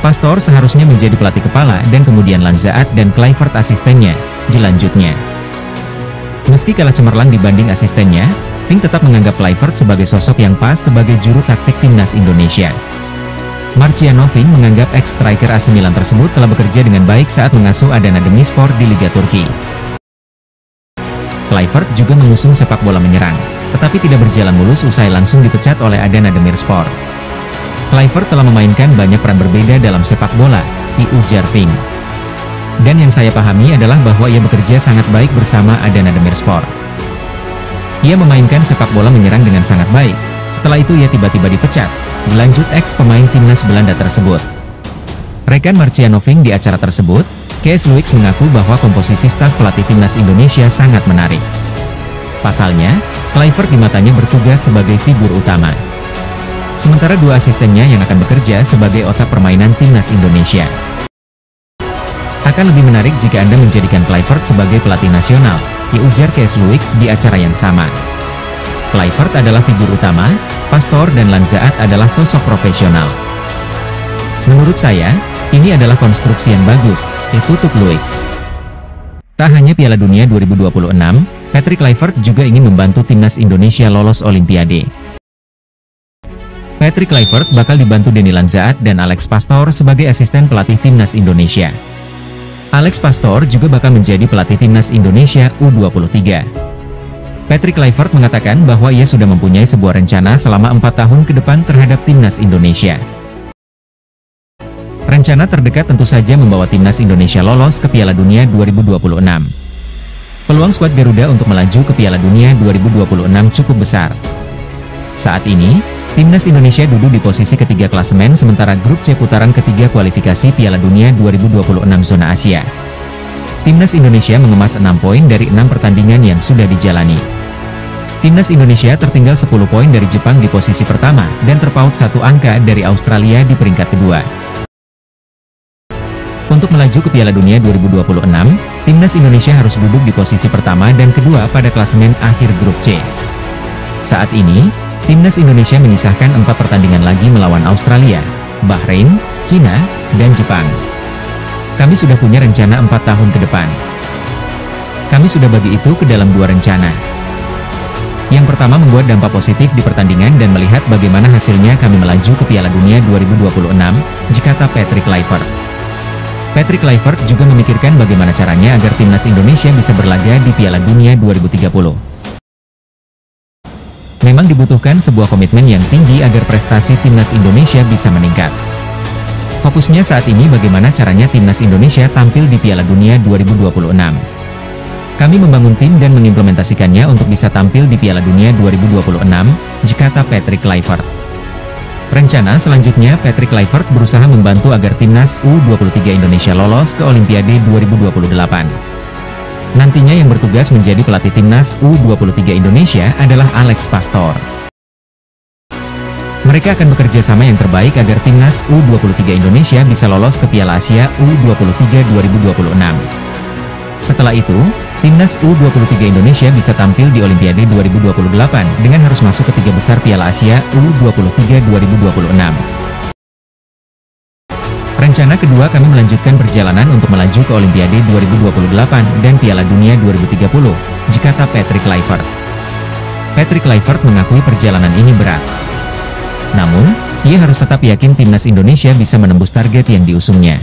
Pastor seharusnya menjadi pelatih kepala dan kemudian Lanzaat dan Kluivert asistennya, dilanjutnya. Meski kalah cemerlang dibanding asistennya, Vink tetap menganggap Kluivert sebagai sosok yang pas sebagai juru taktik timnas Indonesia. Marciano Vink menganggap ex-striker AC Milan tersebut telah bekerja dengan baik saat mengasuh Adana Demirspor di Liga Turki. Kluivert juga mengusung sepak bola menyerang, tetapi tidak berjalan mulus usai langsung dipecat oleh Adana Demirspor. Kluivert telah memainkan banyak peran berbeda dalam sepak bola, ujar Vink. Dan yang saya pahami adalah bahwa ia bekerja sangat baik bersama Adana Demirspor. Ia memainkan sepak bola menyerang dengan sangat baik, setelah itu ia tiba-tiba dipecat, dilanjut ex-pemain timnas Belanda tersebut. Rekan Marciano Vink di acara tersebut, Kees Luiks mengaku bahwa komposisi staf pelatih timnas Indonesia sangat menarik. Pasalnya, Kluivert di matanya bertugas sebagai figur utama. Sementara dua asistennya yang akan bekerja sebagai otak permainan timnas Indonesia. Akan lebih menarik jika Anda menjadikan Kluivert sebagai pelatih nasional, ujar Kees Luiks di acara yang sama. Kluivert adalah figur utama, Pastor dan Lanzaat adalah sosok profesional. Menurut saya, ini adalah konstruksi yang bagus, tutup Luiks. Tak hanya Piala Dunia 2026, Patrick Kluivert juga ingin membantu timnas Indonesia lolos Olimpiade. Patrick Kluivert bakal dibantu Denny Lanzaat dan Alex Pastor sebagai asisten pelatih timnas Indonesia. Alex Pastor juga bakal menjadi pelatih timnas Indonesia U23. Patrick Kluivert mengatakan bahwa ia sudah mempunyai sebuah rencana selama 4 tahun ke depan terhadap timnas Indonesia. Rencana terdekat tentu saja membawa timnas Indonesia lolos ke Piala Dunia 2026. Peluang skuad Garuda untuk melaju ke Piala Dunia 2026 cukup besar. Saat ini, timnas Indonesia duduk di posisi ketiga klasemen sementara grup C putaran ketiga kualifikasi Piala Dunia 2026 zona Asia. Timnas Indonesia mengemas 6 poin dari 6 pertandingan yang sudah dijalani. Timnas Indonesia tertinggal 10 poin dari Jepang di posisi pertama dan terpaut 1 angka dari Australia di peringkat kedua. Untuk melaju ke Piala Dunia 2026, timnas Indonesia harus duduk di posisi pertama dan kedua pada klasemen akhir grup C. Saat ini, timnas Indonesia menyisahkan 4 pertandingan lagi melawan Australia, Bahrain, Cina, dan Jepang. Kami sudah punya rencana 4 tahun ke depan. Kami sudah bagi itu ke dalam 2 rencana. Yang pertama membuat dampak positif di pertandingan dan melihat bagaimana hasilnya kami melaju ke Piala Dunia 2026, kata Patrick Kluivert. Patrick Kluivert juga memikirkan bagaimana caranya agar timnas Indonesia bisa berlaga di Piala Dunia 2030. Memang dibutuhkan sebuah komitmen yang tinggi agar prestasi timnas Indonesia bisa meningkat. Fokusnya saat ini bagaimana caranya timnas Indonesia tampil di Piala Dunia 2026. Kami membangun tim dan mengimplementasikannya untuk bisa tampil di Piala Dunia 2026, kata Patrick Kluivert. Rencana selanjutnya Patrick Kluivert berusaha membantu agar timnas U23 Indonesia lolos ke Olimpiade 2028. Nantinya yang bertugas menjadi pelatih timnas U23 Indonesia adalah Alex Pastor. Mereka akan bekerja sama yang terbaik agar timnas U23 Indonesia bisa lolos ke Piala Asia U23 2026. Setelah itu, timnas U23 Indonesia bisa tampil di Olimpiade 2028 dengan harus masuk ke 3 besar Piala Asia U23 2026. Rencana kedua kami melanjutkan perjalanan untuk melaju ke Olimpiade 2028 dan Piala Dunia 2030, kata Patrick Kluivert. Patrick Kluivert mengakui perjalanan ini berat. Namun, ia harus tetap yakin timnas Indonesia bisa menembus target yang diusungnya.